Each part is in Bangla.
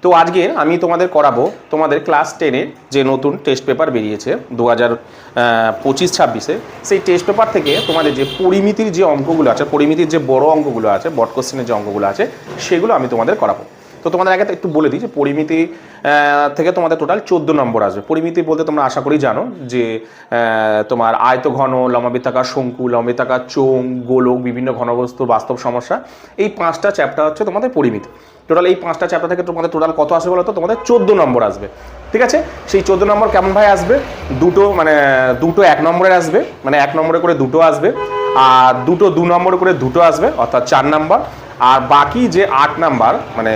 তো আজকে আমি তোমাদের করাবো তোমাদের ক্লাস 10-এর যে নতুন টেস্ট পেপার বেরিয়েছে 2025-26-এ, সেই টেস্ট পেপার থেকে তোমাদের যে পরিমিতির যে অঙ্কগুলো আছে, পরিমিতির যে বড় অঙ্কগুলো আছে, বট কোশ্চেনের যে অঙ্কগুলো আছে, সেগুলো আমি তোমাদের করাবো। তো তোমাদের আগে একটু বলে দিই যে পরিমিতি থেকে তোমাদের টোটাল 14 নম্বর আসবে। পরিমিতি বলতে তোমরা আশা করি জানো যে তোমার আয়তঘন, লম্বাবৃত্তাকার শঙ্কু, লম্বাবৃত্তাকার চোঙ, গোলক, বিভিন্ন ঘনবস্তু, বাস্তব সমস্যা, এই 5টা চ্যাপ্টার হচ্ছে তোমাদের পরিমিতি। টোটাল এই 5টা চ্যাপ্টার থেকে তোমাদের টোটাল কত আসবে বলো তো? তোমাদের 14 নম্বর আসবে। ঠিক আছে, সেই 14 নম্বর কেমন ভাই আসবে? দুটো 1 নম্বরের আসবে, মানে 1 নম্বরে করে দুটো আসবে, আর দুটো 2 নম্বরে করে দুটো আসবে, অর্থাৎ 4 নম্বর। আর বাকি যে 8 নাম্বার, মানে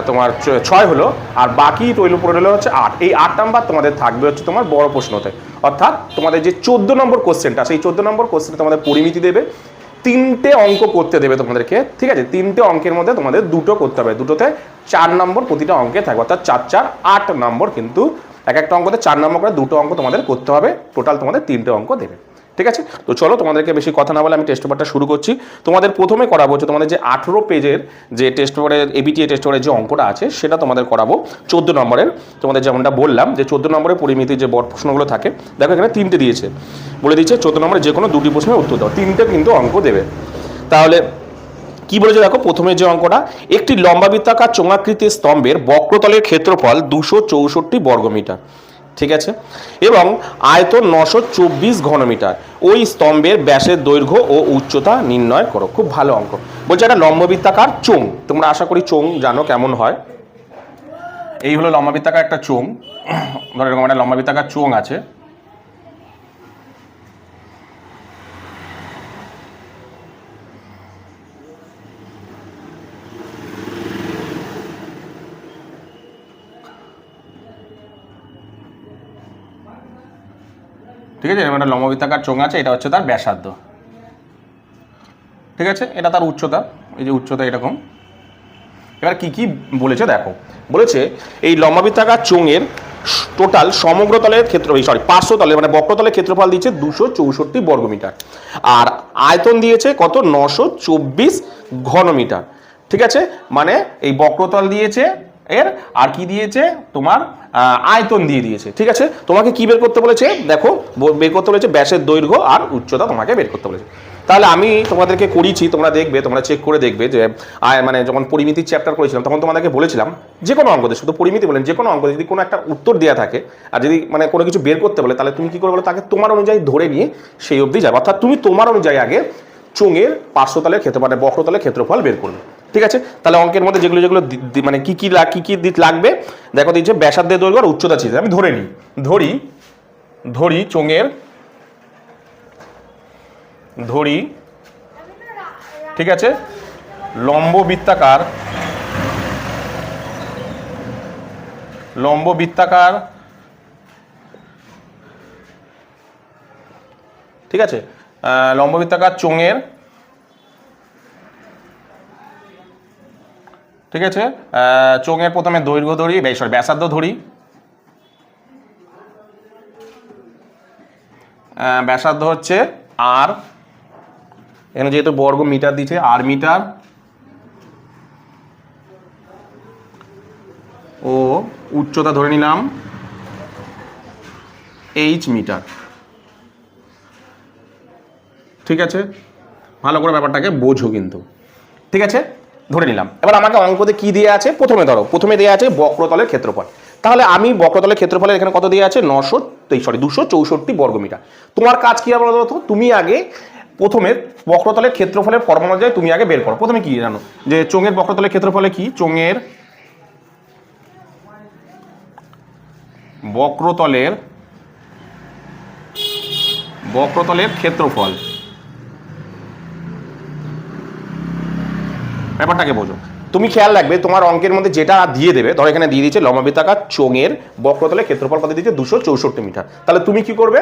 তোমার 6 হলো, আর বাকি রইল পড়ে হলো হচ্ছে 8। এই 8 নাম্বার তোমাদের থাকবে হচ্ছে তোমার বড় প্রশ্নতে, অর্থাৎ তোমাদের যে 14 নম্বর কোশ্চেনটা, সেই 14 নম্বর কোশ্চেনে তোমাদের পরিমিতি দেবে, 3টে অঙ্ক করতে দেবে তোমাদেরকে। ঠিক আছে, 3টে অঙ্কের মধ্যে তোমাদের দুটো করতে হবে, দুটোতে 4 নম্বর প্রতিটা অঙ্কে থাকবে, অর্থাৎ 4 4 8 নম্বর। কিন্তু এক একটা অঙ্কতে 4 নম্বর করে দুটো অঙ্ক তোমাদের করতে হবে, টোটাল তোমাদের 3টে অঙ্ক দেবে। ঠিক আছে, তো চলো তোমাদেরকে বেশি কথা না বলে আমি টেস্ট পেপারটা শুরু করছি। তোমাদের প্রথমে করাবো হচ্ছে তোমাদের যে 18 পেজের যে টেস্ট পেপারের এবিটিএ টেস্ট পেপারের যে অঙ্কটা আছে সেটা তোমাদের করাবো 14 নম্বরের। তোমাদের যেমনটা বললাম যে 14 নম্বরের পরিমিতির যে বড় প্রশ্নগুলো থাকে, দেখো এখানে 3টে দিয়েছে, বলে দিচ্ছে 14 নম্বরে যে কোনো 2টি প্রশ্নের উত্তর দাও, 3টে কিন্তু অঙ্ক দেবে। তাহলে কি বলেছে দেখো, প্রথমে যে অঙ্কটা, একটি লম্বাবৃত্তাকার চোঙাকৃতির স্তম্ভের বক্রতলের ক্ষেত্রফল 264 বর্গমিটার। ঠিক আছে, এবং আয়তন 924 ঘনমিটার। ওই স্তম্ভের ব্যাসের দৈর্ঘ্য ও উচ্চতা নির্ণয় করো। খুব ভালো অঙ্ক। বলছে একটা লম্ববৃত্তাকার চোঙ, তোমরা আশা করি চোঙ জানো কেমন হয়। এই হলো লম্ববৃত্তাকার একটা চোঙ, ধরো এরকম একটা লম্ববৃত্তাকার চোঙ আছে। ঠিক আছে, এরকম একটা লম্ববৃত্তাকার চোঙ আছে, এটা হচ্ছে তার ব্যাসার্ধ। ঠিক আছে, এটা তার উচ্চতা, এই যে উচ্চতা এরকম। এবার কি কি বলেছে দেখো, বলেছে এই লম্ববৃত্তাকার চোঙের টোটাল সমগ্র তলের পার্শ্বতলের মানে বক্রতলের ক্ষেত্রফল দিয়েছে 264 বর্গমিটার, আর আয়তন দিয়েছে কত? 924 ঘনমিটার। ঠিক আছে, মানে এই বক্রতল দিয়েছে এর, আর কি দিয়েছে তোমার আয়তন দিয়ে দিয়েছে। ঠিক আছে, তোমাকে কি বের করতে বলেছে দেখো, বের করতে বলেছে ব্যাসের দৈর্ঘ্য আর উচ্চতা তোমাকে বের করতে বলেছে। তাহলে আমি তোমাদেরকে করিয়েছি, তোমরা দেখবে, তোমরা চেক করে দেখবে যে মানে যখন পরিমিতির চ্যাপ্টার করেছিলাম তখন তোমাদেরকে বলেছিলাম যে কোনো অঙ্কতে, শুধু পরিমিতি বলেন, যে কোনো অঙ্ক যদি কোনো একটা উত্তর দেওয়া থাকে আর যদি মানে কোনো কিছু বের করতে বলে, তাহলে তুমি কি করে বলো, তাকে তোমার অনুযায়ী ধরে নিয়ে সেই অবধি যাবে, অর্থাৎ তুমি তোমার অনুযায়ী আগে চোঙের পার্শ্বতলের ক্ষেত্রফল মানে বক্রতলের ক্ষেত্রফল বের করবে। ঠিক আছে, তাহলে অঙ্কের মধ্যে যেগুলো যেগুলো মানে কি কি লাগবে দেখো, দিচ্ছে ব্যাসার্ধের দৈর্ঘ্য আর উচ্চতা ছিল। আমি ধরে নিই, ধরি চোঙের, ধরি, ঠিক আছে, লম্ববৃত্তাকার ঠিক আছে, লম্ববৃত্তাকার চোঙের, ঠিক আছে, চোঙের প্রথমে দৈর্ঘ্য ধরি, ব্যাসার্ধ ধরি, ব্যাসার্ধ হচ্ছে আর, এখানে যেহেতু বর্গ মিটার দিচ্ছে আর মিটার, ও উচ্চতা ধরে নিলাম এইচ মিটার। ঠিক আছে, ভালো করে ব্যাপারটাকে বোঝো কিন্তু। ঠিক আছে, ধরে নিলাম। এবার আমাকে অঙ্কতে কি দিয়ে আছে, প্রথমে দেওয়া আছে বক্রতলের ক্ষেত্রফল। তাহলে আমি বক্রতলের ক্ষেত্রফলের এখানে কত দিয়ে আছে? 264 বর্গমিটার। তোমার কাজ কি হবে বলতো, তুমি আগে প্রথমে বক্রতলের ক্ষেত্রফলের ফর্মুলা অনুযায়ী তুমি আগে বের করো। প্রথমে কি জানো যে চোঙের বক্রতলের ক্ষেত্রফলে কি, চোঙের বক্রতলের ক্ষেত্রফল, ব্যাপারটাকে বোঝো। তুমি খেয়াল রাখবে তোমার অঙ্কের মধ্যে যেটা দিয়ে দেবে, ধরো এখানে দিয়ে দিচ্ছে লম্ববৃত্তাকার চোঙের বক্রতলের ক্ষেত্রফল কত দিচ্ছে? 264 মিটার। তাহলে তুমি কি করবে,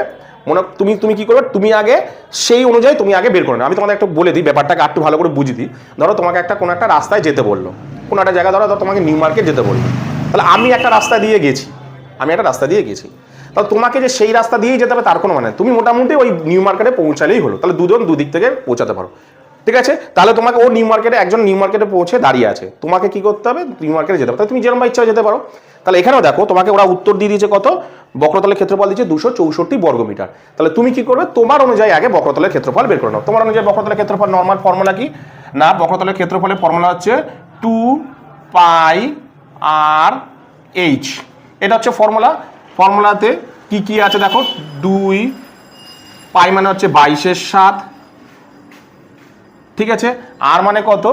তুমি কি করবে, তুমি আগে সেই অনুযায়ী তুমি আগে বের করে নাও। আমি তোমাদের একটু বলে দিই, ব্যাপারটাকে একটু ভালো করে বুঝিয়ে দিই। ধরো তোমাকে কোনো একটা রাস্তায় যেতে বললো, কোনো একটা জায়গা, ধরো তোমাকে নিউ মার্কেট যেতে বললো। তাহলে আমি একটা রাস্তা দিয়ে গেছি, তাহলে তোমাকে যে সেই রাস্তা দিয়েই যেতে হবে তার কোনো মানে, তুমি মোটামুটি ওই নিউ মার্কেটে পৌঁছালেই হলো। তাহলে দুজন দুদিক থেকে পৌঁছাতে পারো। ঠিক আছে, তাহলে তোমাকে ও নিউ মার্কেটে একজন নিউ মার্কেটে পৌঁছে দাঁড়িয়ে আছে, তোমাকে কি করতে হবে নিউ মার্কেটে যেতে হবে, তাহলে তুমি যেরকম ইচ্ছা যেতে পারো। তাহলে এখানেও দেখো তোমাকে ওরা উত্তর দিয়ে দিয়েছে কত, বক্রতলের ক্ষেত্রফল দিচ্ছে 264 বর্গমিটার। তাহলে তুমি কি করবে, তোমার অনুযায়ী আগে বক্রতলের ক্ষেত্রফল বের করে নাও। তোমার অনুযায়ী বক্রতলের ক্ষেত্রফল নর্মাল ফর্মুলা কি না, বক্রতলের ক্ষেত্রফলের ফর্মুলা হচ্ছে 2πr/h, এটা হচ্ছে ফর্মুলা। ফর্মুলাতে কি কি আছে দেখো, 2 পাই মানে হচ্ছে 22/7, ঠিক আছে, আর মানে কত,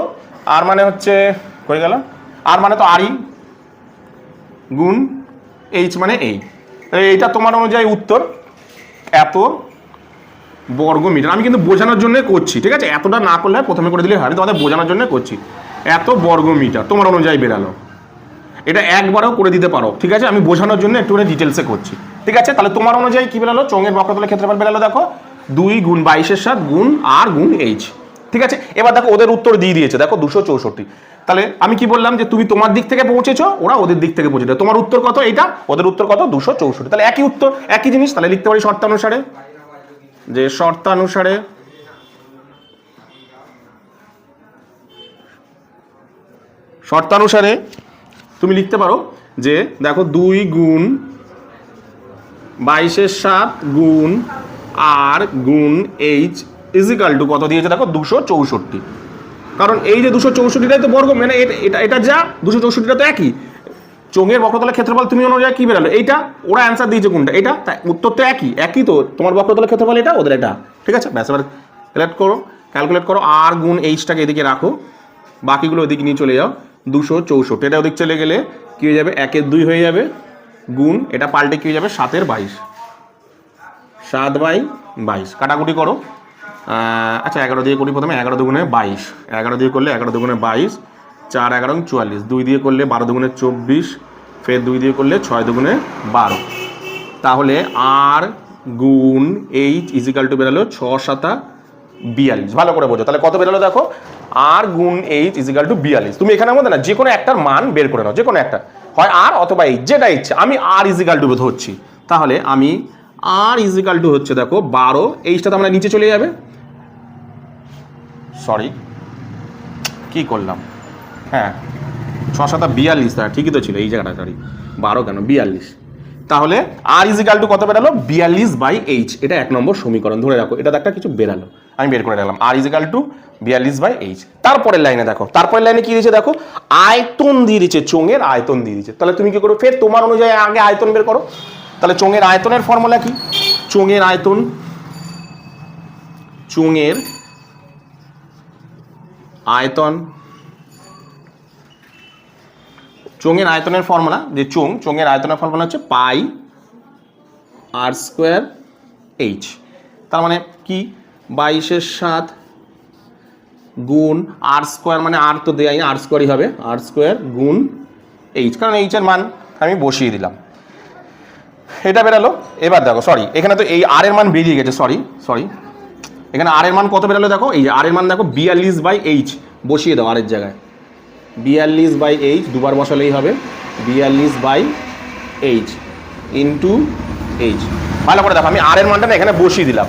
আর মানে হচ্ছে কই গেল, আর মানে তো আরই গুণ এইচ মানে এই, এইটা তোমার অনুযায়ী উত্তর এত বর্গমিটার। আমি কিন্তু বোঝানোর জন্য করছি, ঠিক আছে, এতটা না করলে প্রথমে করে দিলে হয়, আমি তোমাদের বোঝানোর জন্য করছি। এত বর্গমিটার তোমার অনুযায়ী বেরালো, এটা একবারও করে দিতে পারো, ঠিক আছে, আমি বোঝানোর জন্য একটু ডিটেলসে করছি, ঠিক আছে। তাহলে তোমার অনুযায়ী কি বেরালো, চোঙের বক্রতলের ক্ষেত্রফল বেরালো দেখো 2 গুণ 22/7 গুণ আর গুণ এইচ, ঠিক আছে। এবার দেখো ওদের উত্তর দিয়ে দিয়েছে দেখো 264। তাহলে আমি কি বললাম যে তুমি তোমার দিক থেকে পৌঁছেছো, ওরা ওদের দিক থেকে পৌঁছেছে, তোমার উত্তর কত এইটা, ওদের উত্তর কত 264, তাহলে একই উত্তর একই জিনিস। তাহলে লিখতে পারি শর্তানুসারে, যে শর্তানুসারে শর্তানুসারে তুমি লিখতে পারো যে দেখো 2 গুণ 22/7 গুণ আর গুণ এইচ ইজিক্যাল টু কত দিয়েছে দেখো 264, কারণ এই যে 264টাই তো বর্গ, মানে এটা এটা যা 264টা তো একই। চোঙের বক্রতলের ক্ষেত্রফল তুমি অনুযায়ী কি বেরালো এইটা, ওরা অ্যান্সার দিয়েছে কোনটা এটা, তাই উত্তর তো একই একই, তো তোমার বক্রতলের ক্ষেত্রফল এটা ওদের এটা, ঠিক আছে। ব্যাস এবার ক্যালকুলেট করো, আর গুণ এইচটাকে এদিকে রাখো, বাকিগুলো ওদিকে নিয়ে চলে যাও, 264 এটা ওদিক চলে গেলে কি হয়ে যাবে, 1 এর 2 হয়ে যাবে, গুণ এটা পাল্টে কি হয়ে যাবে 7 এর 22, 7/22 কাটাকুটি করো, আচ্ছা 11 দিয়ে করি প্রথমে, 11 দুগুণে 22, 11 দিয়ে করলে 11 দুগুণে 22, 4 11 44, 2 দিয়ে করলে 12 দুগুণে 24, ফের 2 দিয়ে করলে 6 দুগুণে 12, তাহলে আর গুণ এইচ ইজিক্যাল টু বেরোলো 6 7 42, ভালো করে বোঝো। তাহলে কত বেরোলো দেখো, আর গুণ এইচ ইজিক্যাল টু 42। তুমি এখানের মধ্যে না যে কোনো একটার মান বের করে নাও, যে কোনো একটা, হয় আর অথবা এইচ, যেটা ইচ্ছে। আমি আর ইজিক্যাল টু ধরছি, তাহলে আমি আর ইজিক্যাল টু হচ্ছে দেখো 12, এইচটা তো আমরা নিচে চলে যাবে, সরি কি করলাম, হ্যাঁ 6 7 42, তা ঠিকই তো ছিল এই জায়গাটা, সরি 12 কেন 42, তাহলে আর ইজিক্যাল টু কত বেরালো 42/h, এটা 1 নম্বর সমীকরণ ধরে রাখো, এটা একটা কিছু বেরালো, আমি বের করে রাখলাম আর ইজিক্যাল টু 42/h। তারপরের লাইনে দেখো, তারপরের লাইনে কি দিয়েছে দেখো, আয়তন দিয়ে দিয়েছে, চোঙের আয়তন দিয়ে দিয়েছে। তাহলে তুমি কি করো, ফের তোমার অনুযায়ী আগে আয়তন বের করো। তাহলে চোঙের আয়তনের ফর্মুলা কি, চোঙের আয়তন, চোঙের আয়তন, চোঙের আয়তনের ফর্মুলা, যে চোঙের আয়তনের ফর্মুলা হচ্ছে πr²h, তার মানে কি 22/7 গুণ r² মানে আর তো দেয়াই না, r² হবে, r² গুণ এইচ, কারণ এইচ এর মান আমি বসিয়ে দিলাম, এটা বেরালো। এবার দেখো সরি, এখানে তো এই আর এর মান বেরিয়ে গেছে, সরি এখানে আর এর মান কত বেরালো দেখো, এই যে আর এর মান দেখো 42/h, বসিয়ে দাও আর এর জায়গায় 42/h, দুবার বসালেই হবে 42/h ইন্টু এইচ। ভালো করে দেখো, আমি আর এর মানটা না এখানে বসিয়ে দিলাম,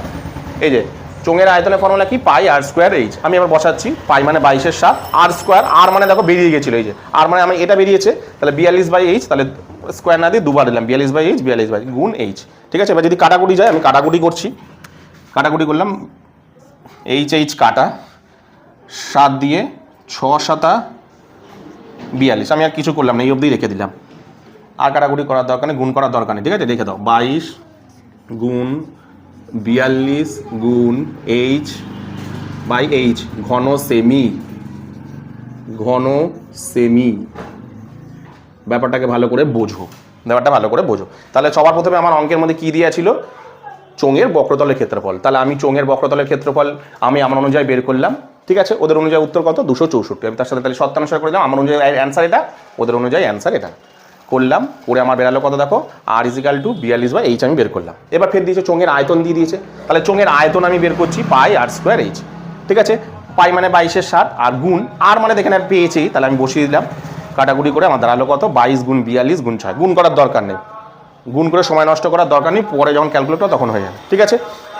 এই যে চোঙের আয়তনের ফর্মুলা কি πr²h, আমি এবার বসাচ্ছি, পাই মানে 22/7, r², আর মানে দেখো বেরিয়ে গেছিল, এই যে আর মানে আমি এটা বেরিয়েছে, তাহলে 42/h, তাহলে স্কোয়ার না দিয়ে দুবার দিলাম 42/h, 42 গুণ এইচ, ঠিক আছে। এবার যদি কাটাকুটি যায়, আমি কাটাকুটি করছি, কাটাকুটি করলাম, এইচ কাটা, 7 দিয়ে 6 7 42, আমি আর কিছু করলাম না, এই অবধি রেখে দিলাম, আর কাটাকুটি করার দরকার নেই, গুণ করার দরকার নেই, ঠিক আছে, রেখে দাও। 22 গুণ 42 গুণ h/h, ঘন সেমি, ব্যাপারটাকে ভালো করে বোঝো, ব্যাপারটা ভালো করে বোঝো। তাহলে সবার প্রথমে আমার অঙ্কের মধ্যে কি দেওয়া ছিল, চোঙের বক্রতলের ক্ষেত্রফল। তাহলে আমি চোঙের বক্রতলের ক্ষেত্রফল আমি আমার অনুযায়ী বের করলাম, ঠিক আছে, ওদের অনুযায়ী উত্তর কত 264, আমি তার সাথে তাহলে শর্তানুসারে করে দিলাম, আমার অনুযায়ী অ্যান্সার এটা, ওদের অনুযায়ী অ্যান্সার এটা করলাম, করে আমার বেরালো কত দেখো, আর ইজিক্যাল টু 42/h আমি বের করলাম। এবার ফের দিয়েছে চোঙের আয়তন দিয়ে দিয়েছে, তাহলে চোঙের আয়তন আমি বের করছি πr²h, ঠিক আছে, পাই মানে 22/7, আর গুণ আর মানে দেখেন পেয়েছি, তাহলে আমি বসিয়ে দিলাম, কাটাকুটি করে আমার দাঁড়ালো কত 22 গুণ 42 গুণ 6, গুণ করার দরকার নেই, গুণ করে সময় নষ্ট করার দরকার নেই, পরে যখন ক্যালকুলেট তখন হয়ে যাবে, ঠিক আছে।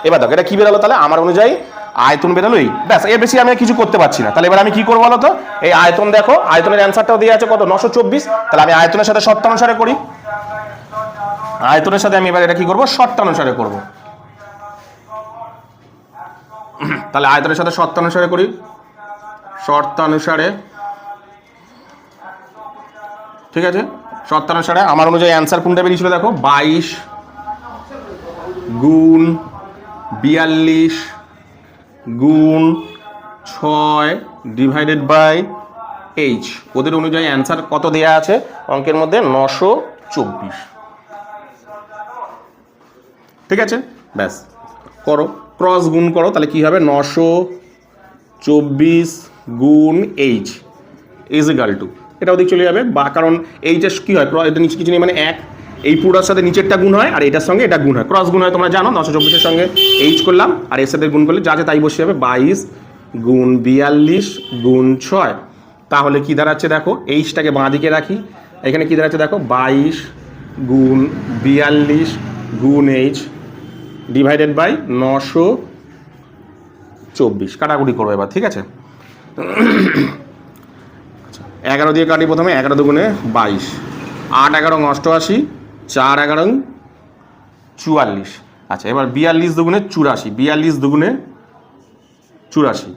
এবার দেখো এটা কি বেরালো, তাহলে আমার অনুযায়ী আয়তন বেরোলো এই, ব্যাস, এর বেশি আমি কিছু করতে পারছি না। তাহলে এবার আমি কি করবো বলো তো, এই আয়তন দেখো, আয়তনের অ্যান্সারটাও দিয়ে আছে কত, 924। তাহলে আমি আয়তনের সাথে শর্তানুসারে করি, আয়তনের সাথে আমি এবার এটা কি করবো, শর্তানুসারে করব। তাহলে আয়তনের সাথে শর্তানুসারে করি, শর্তানুসারে, ঠিক আছে, শর্তানুসারে আমার অনুযায়ী অ্যান্সার কোনটা বেরিয়েছিল দেখো, 22 গুণ 42 গুণ 6 ডিভাইডেড বাই এইচ, ওদের অনুযায়ী অ্যান্সার কত দেয়া আছে অঙ্কের মধ্যে, 924। ঠিক আছে, ব্যাস, করো, ক্রস গুণ করো, তাহলে কি হবে, 924 গুণ এইচ ইজ ইকাল টু, এটা ওদিক চলে যাবে, বা কারণ এইচের কি হয়, এটা নিচে কিছু নেই মানে 1, এই পুরোটার সাথে নিচেরটা গুণ হয় আর এটার সঙ্গে এটা গুণ হয়, ক্রস গুণ হয়, তোমরা জানো। 924-এর সঙ্গে এইচ করলাম আর এর সাথে গুণ করলে যা আছে তাই বসে যাবে, 22 গুণ 42 গুণ 6। তাহলে কি দাঁড়াচ্ছে দেখো, এইচটাকে বাঁ দিকে রাখি, এখানে কি দাঁড়াচ্ছে দেখো, 22 গুণ 42 গুণ এইচ ডিভাইডেড বাই 924, কাটাকুটি করবো এবার, ঠিক আছে। 11 দিয়ে কাটি প্রথমে, 11 দুগুণে 22, 8 11 88, 4 11 44। আচ্ছা, এবার 42 দুগুণে 84, 42 দুগুণে 84,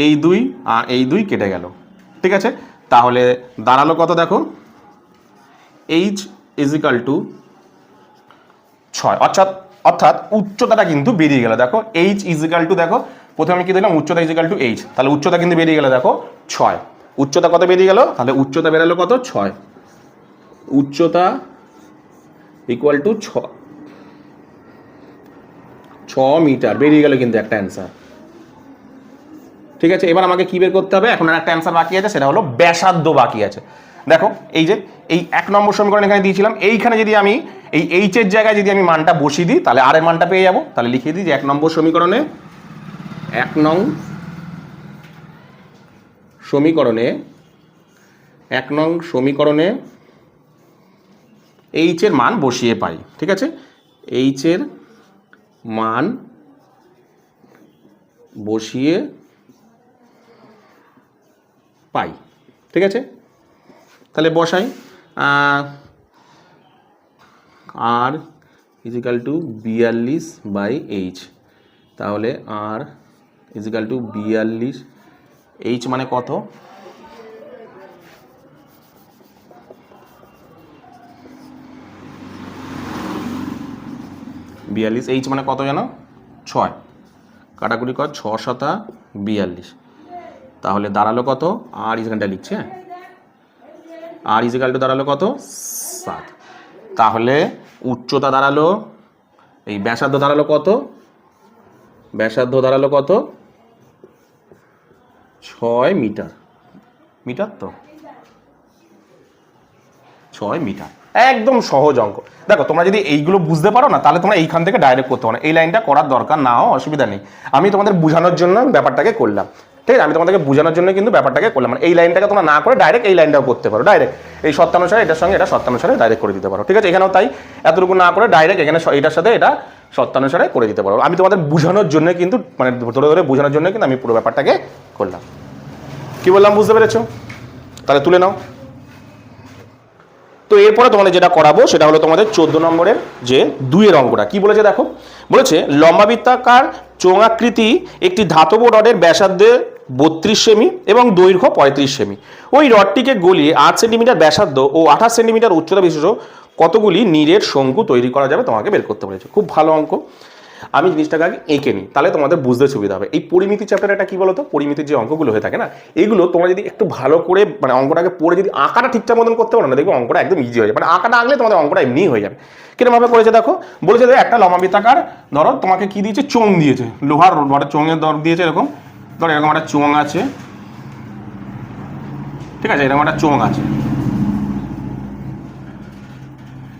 এই 2 আর এই 2 কেটে গেল, ঠিক আছে। তাহলে দাঁড়ালো কত দেখো, এইচ ইজ ইকাল টু 6, অর্থাৎ উচ্চতাটা কিন্তু বেরিয়ে গেল দেখো, এইচ ইজ ইকাল টু, দেখো প্রথমে আমি কি দিলাম, উচ্চতা ইজ ইকাল টু এইচ, তাহলে উচ্চতা কিন্তু বেরিয়ে গেল দেখো 6, উচ্চতা কত বেরিয়ে গেল, তাহলে উচ্চতা বেরালো কত, 6, উচ্চতা ইকুয়াল টু 6 মিটার বেরিয়ে গেল কিন্তু একটা অ্যান্সার, ঠিক আছে। এবার আমাকে কি বের করতে হবে, এখন একটা অ্যান্সার বাকি আছে, সেটা হলো ব্যাসার্ধ বাকি আছে। দেখো এই যে এই 1 নম্বর সমীকরণ এখানে দিয়েছিলাম, এইখানে যদি আমি এই এইচ এর জায়গায় যদি আমি মানটা বসিয়ে দিই, তাহলে আর এর মানটা পেয়ে যাবো। তাহলে লিখিয়ে দিই যে 1 নম্বর সমীকরণে, 1 নং সমীকরণে এইচ এর মান বসিয়ে পাই, ঠিক আছে, এইচ এর মান বসিয়ে পাই, ঠিক আছে। তাহলে বসাই, আর ইজিক্যাল টু 42 বাই এইচ, তাহলে আর ইজিক্যাল টু 42, এইচ মানে কত, 42, এইচ মানে কত জানো, 6, কাটাকুটি কর, 6 7 42, তাহলে দাঁড়ালো কত, আর ইজিক্যালটা লিখছে, আর ইজিক্যাল টু দাঁড়ালো কত, 7। তাহলে উচ্চতা দাঁড়ালো, এই ব্যাসার্ধ দাঁড়ালো কত, ব্যাসার্ধ দাঁড়ালো কত, 6 মিটার, মিটার তো 6 মিটার, একদম সহজ অঙ্ক। দেখো তোমরা যদি এইগুলো বুঝতে পারো না, তাহলে তোমরা এইখান থেকে ডাইরেক্ট করতে পারো, এই লাইনটা করার দরকার নাও, অসুবিধা নেই। আমি তোমাদের বোঝানোর জন্য ব্যাপারটাকে করলাম, ঠিক আছে, আমি তোমাদেরকে বোঝানোর জন্য কিন্তু ব্যাপারটাকে করলাম, মানে এই লাইনটাকে তোমরা না করে ডাইরেক্ট এই লাইনটাও করতে পারো, ডাইরেক্ট এই শর্তানুসারে এটার সঙ্গে এটা শর্তানুসারে ডাইরেক্ট করে দিতে পারো, ঠিক আছে। এখানেও তাই, এতটুকু না করে ডাইরেক্ট এখানে এটার সাথে এটা শর্তানুসারে করে দিতে পারো। আমি তোমাদের বোঝানোর জন্য কিন্তু, মানে ধরে ধরে বোঝানোর জন্য কিন্তু আমি পুরো ব্যাপারটাকে করলাম। কি বললাম বুঝতে পেরেছো? তাহলে তুলে নাও। তো এরপরে তোমাদের যেটা করাবো সেটা হলো তোমাদের 14 নম্বরের যে 2-এর অঙ্কটা। কি বলেছে দেখো, বলেছে লম্বাবৃত্তাকার চোঙাকৃতি একটি ধাতব রডের ব্যাসার্ধে 32 সেমি এবং দৈর্ঘ্য 35 সেমি, ওই রডটিকে গলিয়ে 8 সেন্টিমিটার ব্যাসার্ধ ও 28 সেন্টিমিটার উচ্চতা বিশিষ্ট কতগুলি নীরের শঙ্কু তৈরি করা যাবে তোমাকে বের করতে বলেছে। খুব ভালো অঙ্ক, আমি জিনিসটাকে আগে এঁকে নিই, তাহলে তোমাদের বুঝতে সুবিধা হবে। এই পরিমিতি চ্যাপ্টার একটা কি বলতো, পরিমিতির যে অঙ্কগুলো হয়ে থাকে না, এগুলো তোমরা যদি একটু ভালো করে মানে অঙ্কটাকে পড়ে যদি আঁকাটা ঠিকঠাক মতন করতে পারো না, দেখবে অঙ্কটা একদম ইজি হয়ে যাবে, মানে আঁকাটা আঁকলে তোমাদের অঙ্কটা এমনি হয়ে যাবে। কিরকমভাবে করেছে দেখো, বলেছে যে একটা লম্বাবৃত্তাকার ধরো তোমাকে কি দিয়েছে, চোঙ দিয়েছে, লোহার রডের চোঙের দর দিয়েছে, এরকম ধরো এরকম একটা চোঙ আছে, ঠিক আছে, এরকম একটা চোঙ আছে,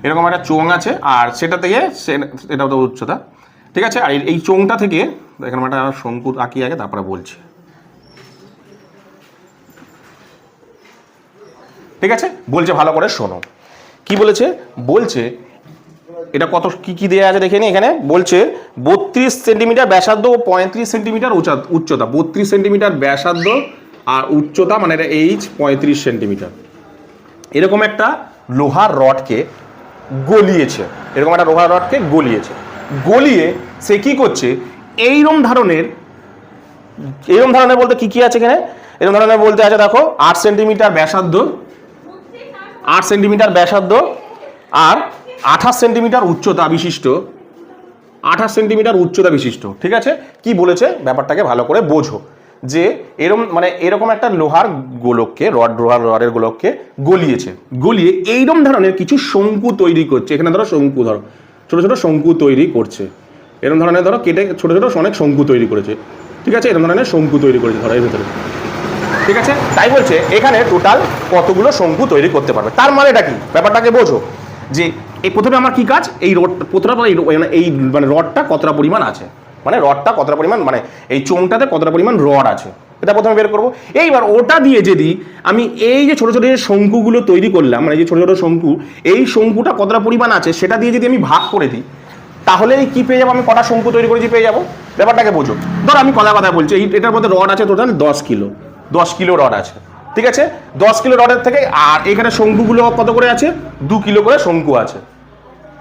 এরকম একটা চোঙ আছে, আর সেটা থেকে এটাও তো উচ্চতা, ঠিক আছে। আর এই চোঙটা থেকে এখানে একটা শঙ্কু আঁকি আগে, তারপরে বলছি, ঠিক আছে। বলছে ভালো করে শোনো, কি বলেছে, বলছে এটা কত কি দেওয়া আছে দেখে নি, এখানে বলছে 32 সেন্টিমিটার ব্যাসার্ধ ও 35 সেন্টিমিটার উচ্চতা। 32 সেন্টিমিটার ব্যাসার্ধ আর উচ্চতা মানে এটা এইচ 35 সেন্টিমিটার। এরকম একটা লোহার রডকে গলিয়েছে, গলিয়ে সে কি করছে, এইরকম ধরনের বলতে কি আছে এখানে, এরকম ধরনের বলতে আছে দেখো 8 সেন্টিমিটার ব্যাসার্ধ আর 28 সেন্টিমিটার উচ্চতা বিশিষ্ট, ঠিক আছে। কি বলেছে ব্যাপারটাকে ভালো করে বোঝো, যে এরকম একটা লোহার গোলককে রডের গোলককে গলিয়ে এইরকম ধরনের কিছু শঙ্কু তৈরি করছে। এখানে ধরো শঙ্কু, ধরো ছোট ছোট শঙ্কু তৈরি করছে, এরকম ধরনের ধরো কেটে ছোট ছোট অনেক শঙ্কু তৈরি করেছে, ঠিক আছে। এরকম ধরনের শঙ্কু তৈরি করেছে ধরো এর ভিতরে, ঠিক আছে। তাই বলছে এখানে টোটাল কতগুলো শঙ্কু তৈরি করতে পারবে। তার মানেটা কি, ব্যাপারটাকে বোঝো, যে এই প্রথমে আমার কি কাজ, এই রডটা কতটা পরিমাণ আছে, মানে এই চোঙটাতে কতটা পরিমাণ রড আছে, এটা প্রথমে বের করবো। এইবার ওটা দিয়ে যদি আমি এই যে ছোট ছোট শঙ্কুগুলো তৈরি করলাম, মানে এই যে ছোট ছোট শঙ্কু, এই শঙ্কুটা কতটা পরিমাণ আছে সেটা দিয়ে যদি আমি ভাগ করে দিই, তাহলে কি পেয়ে যাবো, আমি কটা শঙ্কু তৈরি করেছি পেয়ে যাবো। ব্যাপারটাকে বোঝো। ধর আমি কথা বলছি, এটার মধ্যে রড আছে টোটাল 10 কিলো রড আছে, ঠিক আছে। 10 কিলো রডের থেকে আর এখানে শঙ্কুগুলো কত করে আছে, 2 কিলো করে শঙ্কু আছে,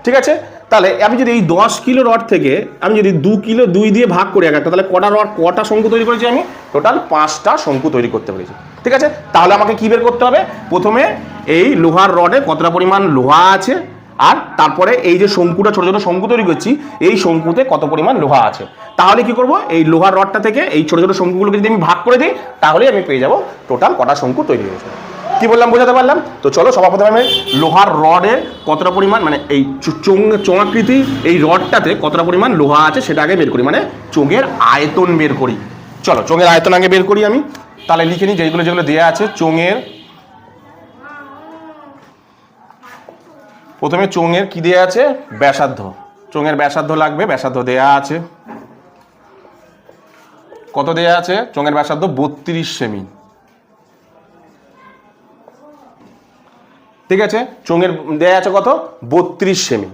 ঠিক আছে। তাহলে আমি যদি এই 10 কিলো রড থেকে আমি যদি 2 কিলো 2 দিয়ে ভাগ করি একটা, তাহলে কটা শঙ্কু তৈরি করেছি আমি, টোটাল 5টা শঙ্কু তৈরি করতে পেরেছি, ঠিক আছে। তাহলে আমাকে কি বের করতে হবে, প্রথমে এই লোহার রডে কতটা পরিমাণ লোহা আছে, আর তারপরে এই যে শঙ্কুটা ছোট ছোট শঙ্কু তৈরি করছি, এই শঙ্কুতে কত পরিমাণ লোহা আছে। তাহলে কি করব, এই লোহার রডটা থেকে এই ছোট ছোট শঙ্কুগুলোকে যদি আমি ভাগ করে দিই, তাহলে আমি পেয়ে যাব টোটাল কটা শঙ্কু তৈরি হয়েছে। কি বললাম, বোঝাতে পারলাম তো? চলো সবার প্রথমে আমি লোহার রডে কতটা পরিমাণ, মানে এই চোঙাকৃতি এই রডটাতে কতটা পরিমাণ লোহা আছে সেটা আগে বের করি, মানে চোঙের আয়তন বের করি। চলো চোঙের আয়তন আগে বের করি আমি, তাহলে লিখে নিই যেগুলো দেওয়া আছে। প্রথমে চোঙের কি দেওয়া আছে, ব্যাসার্ধ। চোঙের ব্যাসার্ধ লাগবে, ব্যাসার্ধ দেওয়া আছে। কত দেওয়া আছে, চোঙের ব্যাসার্ধ 32 সেমি, ঠিক আছে। চোঙের দেওয়া আছে কত, 32 সেমি,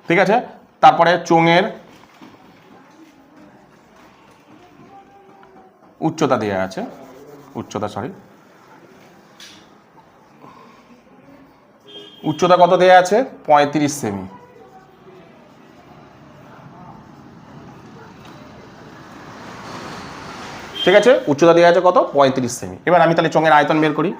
ঠিক আছে। তারপরে চোঙের উচ্চতা দেওয়া আছে, উচ্চতা কত দেওয়া আছে, 35 সেমি, ঠিক আছে। উচ্চতা দেওয়া আছে কত, 35 সেমি। এবার আমি তাহলে চোঙের আয়তন বের করি।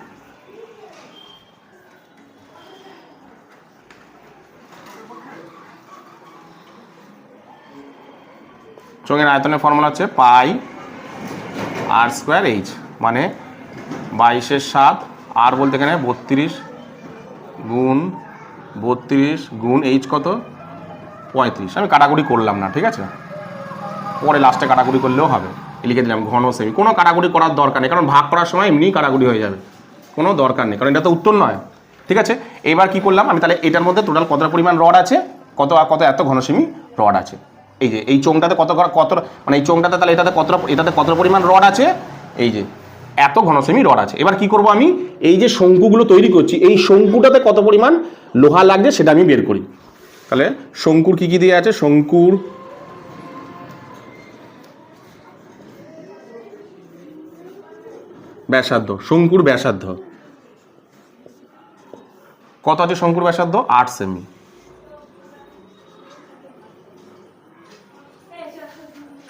চোঙের আয়তনের ফর্মুলা হচ্ছে পাই আর স্কোয়ার এইচ, মানে 22 এর 7, আর বলতে এখানে 32 গুণ এইচ কত, 35। আমি কাটাকুটি করলাম না, ঠিক আছে, পরে লাস্টে কাটাকুটি করলেও হবে। লিখে দিলাম ঘন সেমি, কোনো কাটাকুটি করার দরকার নেই, কারণ ভাগ করার সময় এমনিই কাটাকুটি হয়ে যাবে, কোনো দরকার নেই, কারণ এটা তো উত্তর নয়, ঠিক আছে। এবার কি করলাম আমি, তাহলে এটার মধ্যে টোটাল কতটা পরিমাণ রড আছে, কত এত ঘন সেমি রড আছে। এই যে এই চোঙটাতে কত মানে এই চোঙটাতে, তাহলে এটাতে কত পরিমাণ রড আছে, এই যে এত ঘন সেমি রড আছে। এবার কি করব আমি, এই যে শঙ্কুগুলো তৈরি করছি, এই শঙ্কুটাতে কত পরিমাণ লোহা লাগছে সেটা আমি বের করি। তাহলে শঙ্কুর কি দেওয়া আছে, শঙ্কুর ব্যাসার্ধ, কত আছে, শঙ্কুর ব্যাসার্ধ 8 সেমি,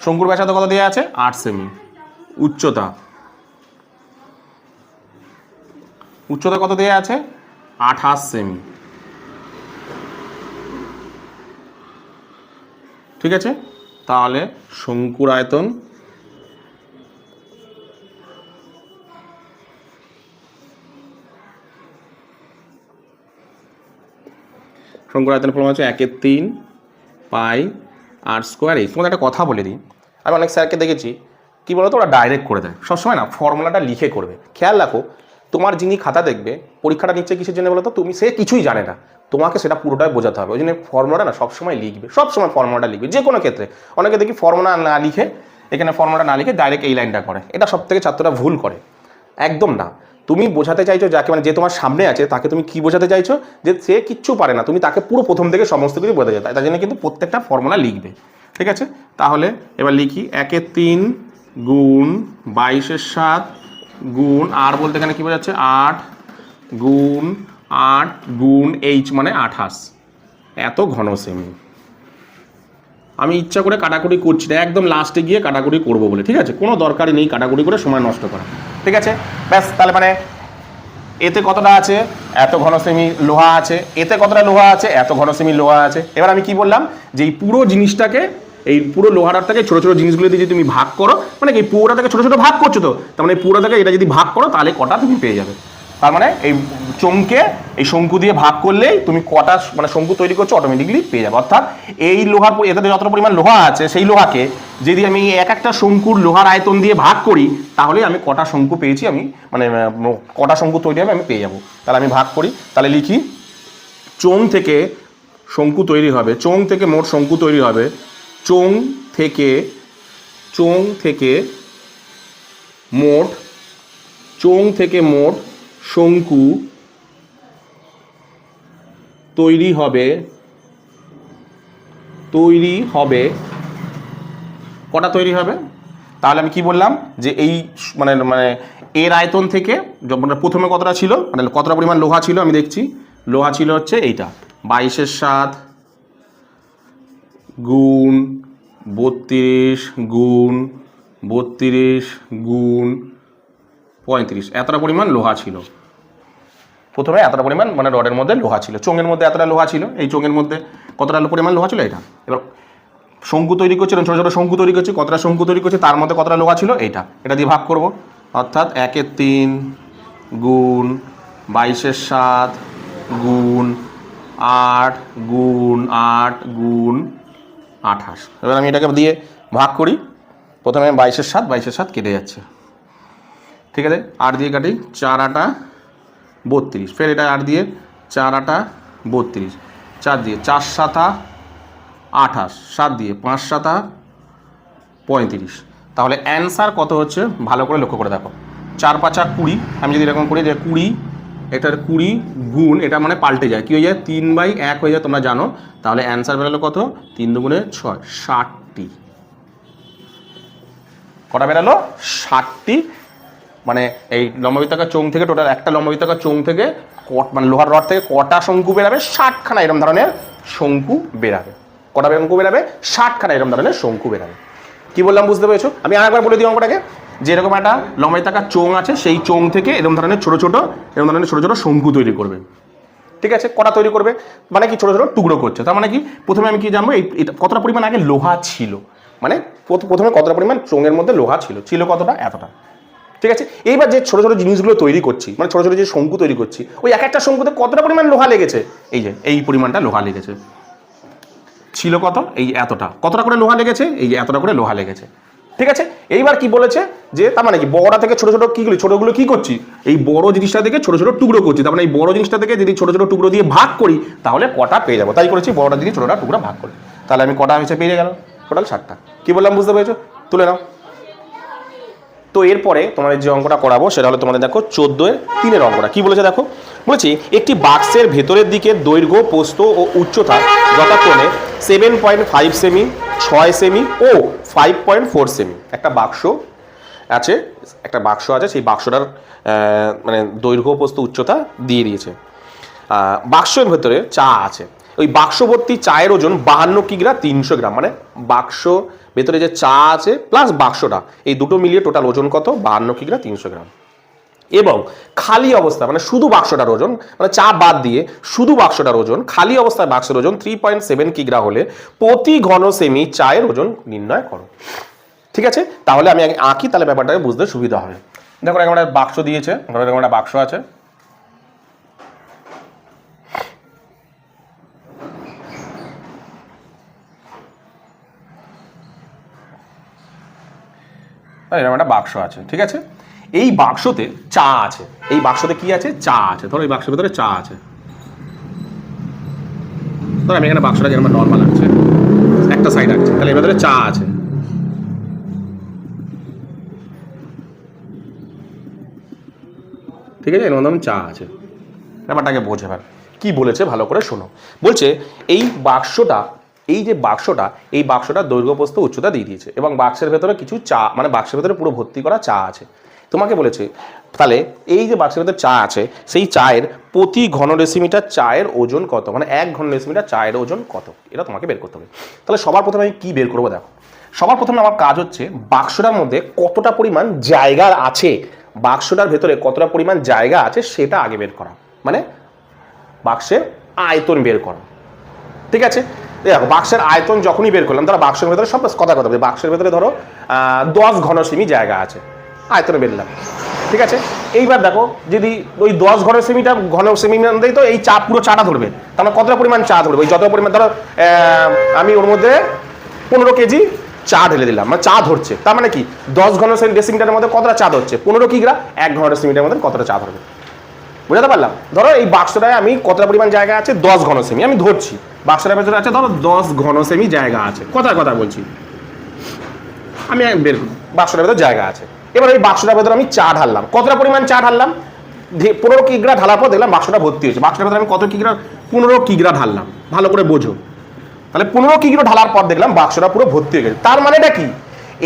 শঙ্কুর ব্যাসার্ধ কত দেওয়া আছে, 8 সেমি। উচ্চতা কত দেওয়া আছে, 28 সেমি, ঠিক আছে। তাহলে শঙ্কুর আয়তন ফর্মুলা হচ্ছে 1/3 পাই আর স্কোয়ার এইচ। তোমাদের একটা কথা বলে দিই, আমি অনেক স্যারকে দেখেছি কি বলতো, ওরা ডাইরেক্ট করে দেয়, সবসময় না ফর্মুলাটা লিখে করবে। খেয়াল রাখো, তোমার যিনি খাতা দেখবে, পরীক্ষাটা নিচ্ছে কিসের জন্য বলো তো, সে কিছুই জানে না, তোমাকে সেটা পুরোটাই বোঝাতে হবে। ওই জন্য ফর্মুলাটা না সবসময় লিখবে, সবসময় ফর্মুলাটা লিখবে যে কোনো ক্ষেত্রে। অনেকে দেখি ফর্মুলা না লিখে, এখানে ফর্মুলাটা না লিখে ডাইরেক্ট এই লাইনটা করে, এটা সব থেকে ছাত্ররা ভুল করে, একদম না। তুমি বোঝাতে চাইছো যাকে, মানে যে তোমার সামনে আছে তাকে তুমি কি বোঝাতে চাইছো, যে সে কিচ্ছু পারে না, তুমি তাকে পুরো প্রথম থেকে সমস্ত কিছু বোঝাতে চাই, তাই জন্য কিন্তু প্রত্যেকটা ফর্মুলা লিখবে। ঠিক আছে, তাহলে এবার লিখি 1/3 গুণ 22/7 গুণ আর বলতে এখানে কী বোঝাচ্ছে 8 গুণ 8 গুণ এইচ মানে 28 এত ঘন সেমি। আমি ইচ্ছা করে কাটাকুটি করছি না, একদম লাস্টে গিয়ে কাটাকুটি করবো বলে, ঠিক আছে, কোনো দরকারই নেই কাটাকুটি করে সময় নষ্ট করা। ঠিক আছে, ব্যাস, তাহলে মানে এতে কতটা আছে, এত ঘন সেমি লোহা আছে, এতে কতটা লোহা আছে, এত ঘন সেমি লোহা আছে। এবার আমি কি বললাম, যে এই পুরো জিনিসটাকে, এই পুরো লোহাটাকে ছোটো ছোটো জিনিসগুলো দিয়ে যদি তুমি ভাগ করো, মানে কি পুরোটাকে ছোটো ছোটো ভাগ করছো, তো তার মানে এই পুরোটাকে এটা যদি ভাগ করো তাহলে কটা তুমি পেয়ে যাবে। তার মানে এই চোঙকে এই শঙ্কু দিয়ে ভাগ করলেই তুমি কটা মানে শঙ্কু তৈরি করছো অটোমেটিকলি পেয়ে যাবে। অর্থাৎ এই লোহার এতে যতটা পরিমাণ লোহা আছে সেই লোহাকে যদি আমি এক একটা শঙ্কুর লোহার আয়তন দিয়ে ভাগ করি তাহলে আমি কটা শঙ্কু পেয়েছি, আমি মানে কটা শঙ্কু তৈরি হবে আমি পেয়ে যাবো। তাহলে আমি ভাগ করি, তাহলে লিখি চোঙ থেকে শঙ্কু তৈরি হবে, চোঙ থেকে মোট শঙ্কু তৈরি হবে, চোঙ থেকে মোট শঙ্কু তৈরি হবে কটা তৈরি হবে। তাহলে আমি কি বললাম, যে এই মানে এর আয়তন থেকে প্রথমে কতটা ছিল, মানে কতটা পরিমাণ লোহা ছিল, আমি দেখছি লোহা ছিল হচ্ছে এইটা 22/7 গুণ 32 গুণ 32 গুণ 35 এতটা পরিমাণ লোহা ছিল। প্রথমে এতটা পরিমাণ মানে রডের মধ্যে লোহা ছিল, চোঙের মধ্যে এতটা লোহা ছিল, এই চোঙের মধ্যে কতটা পরিমাণ লোহা ছিল এটা। এবার শঙ্কু তৈরি করছে, ছোটো ছোটো শঙ্কু তৈরি করছে, কতটা শঙ্কু তৈরি করছে তার মধ্যে কতটা লোহা ছিল এটা দিয়ে ভাগ করব। অর্থাৎ 1/3 গুণ 22/7 গুণ 8 গুণ 8 গুণ 28। এবার আমি এটাকে দিয়ে ভাগ করি, প্রথমে 22/7 কেটে যাচ্ছে, ঠিক আছে, 8 দিয়ে কাটি, 4 × 8 = 32, ফের এটা 8 দিয়ে 4 × 8 = 32, 4 দিয়ে 4 × 7 = 28, 7 দিয়ে 5 × 7 = 35। তাহলে অ্যান্সার কত হচ্ছে ভালো করে লক্ষ্য করে দেখো, 4 × 5 = 20। আমি যদি এরকম করি যে 20, এটার 20 গুণ এটা মানে পাল্টে যায়, কী হয়ে যায় 3/1 হয়ে যায়, তোমরা জানো। তাহলে অ্যান্সার বেরোলো কত, 3 × 2 = 6, 60টি। কটা বেরালো, 60টি। মানে এই লম্ববৃত্তাকার চোঙ থেকে টোটাল একটা লম্ববৃত্তাকার চোঙ থেকে মানে লোহার রড থেকে কটা শঙ্কু বেরাবে, 60খানা এরকম ধরনের শঙ্কু বেরাবে। কটা শঙ্কু বেরাবে, 60খানা এরকম ধরনের শঙ্কু বেরাবে। কি বললাম বুঝতে পেরেছো? আমি আরেকবার বলে দিই অঙ্কটাকে, যে এরকম একটা লম্ববৃত্তাকার চোঙ আছে, সেই চোঙ থেকে এরকম ধরনের ছোটো ছোটো শঙ্কু তৈরি করবে। ঠিক আছে, কটা তৈরি করবে মানে কি ছোটো ছোটো টুকরো করছে, তার মানে কি প্রথমে আমি কি জানবো এই কতটা পরিমাণ আগে লোহা ছিল, মানে প্রথমে কতটা পরিমাণ চোঙের মধ্যে লোহা ছিল কতটা, এতটা। ঠিক আছে, এইবার যে ছোটো ছোটো জিনিসগুলো তৈরি করছি, মানে ছোটো ছোটো যে শঙ্কু তৈরি করছি, ওই এক একটা শঙ্কুতে কতটা পরিমাণ লোহা লেগেছে, এই যে এই পরিমাণটা লোহা লেগেছে, ছিল কত, এই এতটা। কতটা করে লোহা লেগেছে, এই যে এতটা করে লোহা লেগেছে। ঠিক আছে, এইবার কি বলেছে, যে তার মানে কি বড়টা থেকে ছোটো ছোটো ছোটোগুলো কি করছি, এই বড় জিনিসটা থেকে ছোটো ছোটো টুকরো করছি, তার মানে এই বড় জিনিসটা থেকে যদি ছোটো ছোটো টুকরো দিয়ে ভাগ করি তাহলে কটা পেয়ে যাবো, তাই করেছি বড়টা দিয়ে ছোটোটা টুকরো ভাগ করি। তাহলে আমি কটা হয়েছে পেয়ে গেল, টোটাল 60টা। কি বললাম বুঝতে পেরেছো, তুলে নাও। তো এরপরে তোমাদের যে অঙ্কটা করাবো সেটা হলো তোমাদের দেখো 14-3 অঙ্কটা। কি বলেছে দেখো, বলেছি একটি বাক্সের ভেতরের দিকে দৈর্ঘ্য, প্রস্থ ও উচ্চতা যথাক্রমে 7.5 সেমি, 6 সেমি ও 5.4 সেমি একটা বাক্স আছে, সেই বাক্সটার মানে দৈর্ঘ্য, প্রস্থ, উচ্চতা দিয়ে দিয়েছে। বাক্সের ভেতরে চা আছে, ওই বাক্স ভর্তি চায়ের ওজন 52 কিগ্রা 300 গ্রাম, মানে বাক্স ভেতরে যে চা আছে প্লাস বাক্সটা, এই দুটো মিলিয়ে টোটাল ওজন কত, 52 কিগ্রা 300 গ্রাম। এবং খালি অবস্থা মানে শুধু বাক্সটার ওজন, মানে চা বাদ দিয়ে শুধু বাক্সটার ওজন, খালি অবস্থায় বাক্সের ওজন 3.7 কিগ্রা হলে প্রতি ঘন সেমি চায়ের ওজন নির্ণয় করো। ঠিক আছে, তাহলে আমি আগে আঁকি, তাহলে ব্যাপারটাকে বুঝতে সুবিধা হবে। দেখো এরকম একটা বাক্স দিয়েছে, এরকম একটা বাক্স আছে, এরকম একটা বাক্স আছে। ঠিক আছে, এই বাক্সতে চা আছে, এই বাক্সতে কি আছে, চা আছে। ধরো এই বাক্সের ভিতরে চা আছে, ধরো আমি এখানে বাক্সটা যেরকম নর্মাল আছে একটা সাইড আছে, তাহলে এর ভিতরে চা আছে। ঠিক ঠিক আছে, এর মধ্যে চা আছে। ব্যাপারটাকে বোঝে এবার কি বলেছে ভালো করে শোনো। বলছে এই বাক্সটা, এই যে বাক্সটা, এই বাক্সটা দৈর্ঘ্য প্রস্থ উচ্চতা দিয়ে দিয়েছে এবং বাক্সের ভেতরে কিছু চা, মানে বাক্সের ভেতরে পুরো ভর্তি করা চা আছে। তোমাকে বলেছে তাহলে এই যে বাক্সের ভেতরে চা আছে, সেই চায়ের প্রতি ঘন ডেসিমিটার চায়ের ওজন কত, মানে 1 ঘন ডেসিমিটার চায়ের ওজন কত, এটা তোমাকে বের করতে হবে। তাহলে সবার প্রথমে আমি কি বের করবো দেখো, সবার প্রথমে আমার কাজ হচ্ছে বাক্সটার মধ্যে কতটা পরিমাণ জায়গা আছে, বাক্সটার ভেতরে কতটা পরিমাণ জায়গা আছে সেটা আগে বের করা, মানে বাক্সের আয়তন বের করা। ঠিক আছে, দেখো বাক্সের আয়তন যখনই বের করলাম, ধরো বাক্সের ভেতরে সব কথা বলি, বাক্সের ভেতরে ধরো 10 ঘন সেমি জায়গা আছে, আয়তন বেরলাম। ঠিক আছে, এইবার দেখো যদি ওই 10 ঘন সেমি দেয় তো এই চা পুরো চাটা ধরবে, তাহলে কতটা পরিমাণ চা ধরবে, ওই যত পরিমাণ ধরো আমি ওর মধ্যে 15 কেজি চা ঢেলে দিলাম, মানে চা ধরছে, তার মানে কি 10 ঘন ডেসিমিটারের মধ্যে কতটা চা ধরছে, 15 কিগ্রা, 1 ঘন ডেসিমিটারের মধ্যে কতটা চা ধরবে, বুঝতে পারলাম। ধরো এই বাক্সটায় আমি কতটা পরিমাণ জায়গা আছে, 10 ঘন সেমি, আমি ধরছি বাক্সটার ভেতরে আছে ধরো 10 ঘন সেমি জায়গা আছে, কথা বলছি আমি, বের বাক্সটার ভেতরে জায়গা আছে। এবার এই বাক্সটার ভেতরে আমি চা ঢাললাম, কতটা পরিমাণ চা ঢাললাম, 15 কিগ্রা ঢালার পর দেখলাম বাক্সটা ভর্তি হয়েছে, বাক্সটার ভেতরে আমি কত কিগ্রা, 15 কিগ্রা ঢাললাম, ভালো করে বোঝো। তাহলে 15 কিগ্রা ঢালার পর দেখলাম বাক্সটা পুরো ভর্তি হয়ে গেছে, তার মানেটা কি,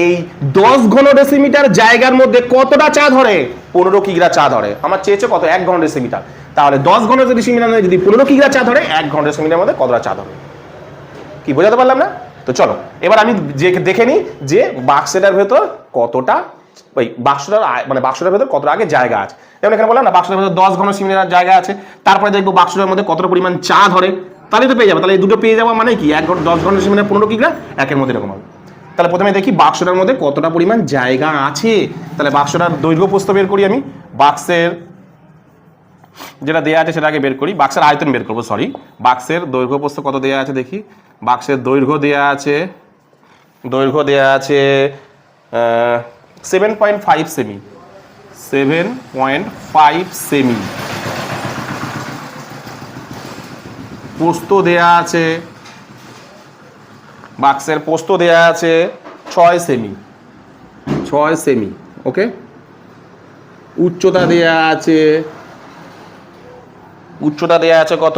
এই 10 ঘন ডেসিমিটার জায়গার মধ্যে কতটা চা ধরে, 15 কিগ্রা চা ধরে। আমার চেয়েছে কত, 1 ঘন ডেসিমিটার, তাহলে 10 ঘন ডেসিমিটার যদি 15 কিগ্রা চা ধরে, 1 ঘন ডেসিমিটারের মধ্যে কতটা চা ধরে, কি বোঝাতে পারলাম না? তো চলো এবার আমি দেখে নিই যে বাক্সটার ভেতর কতটা, ওই বাক্সটার মানে বাক্সটার ভেতর কতটা আগে জায়গা আছে। যেমন এখানে বললাম না বাক্সটার ভেতর 10 ঘন সেমিটার জায়গা আছে, তারপরে দেখবো বাক্সটার মধ্যে কতটা পরিমাণ চা ধরে, তাহলে তো পেয়ে যাবো। তাহলে এই দুটো পেয়ে যাবো, মানে কি 10 ঘন সেমিটার 15 কিগ্রা, একের মধ্যে এরকম হবে। তাহলে প্রথমে দেখি বাক্সটার মধ্যে কতটা পরিমাণ জায়গা আছে। তাহলে বাক্সটার দৈর্ঘ্য প্রস্থ বের করি আমি, বাক্সের যেটা দেয়া আছে সেটা আগে বের করি, বাক্সের আয়তন বের করবো, সরি, বাক্সের দৈর্ঘ্য প্রস্থ কত দেয়া আছে দেখি। বাক্সের দৈর্ঘ্য দেয়া আছে 7.5 সেমি, 7.5 সেমি। প্রস্থ দেয়া আছে, বাক্সের প্রস্থ দেয়া আছে 6 সেমি, 6 সেমি, ওকে। উচ্চতা দেয়া আছে, উচ্চতা দেয়া আছে কত,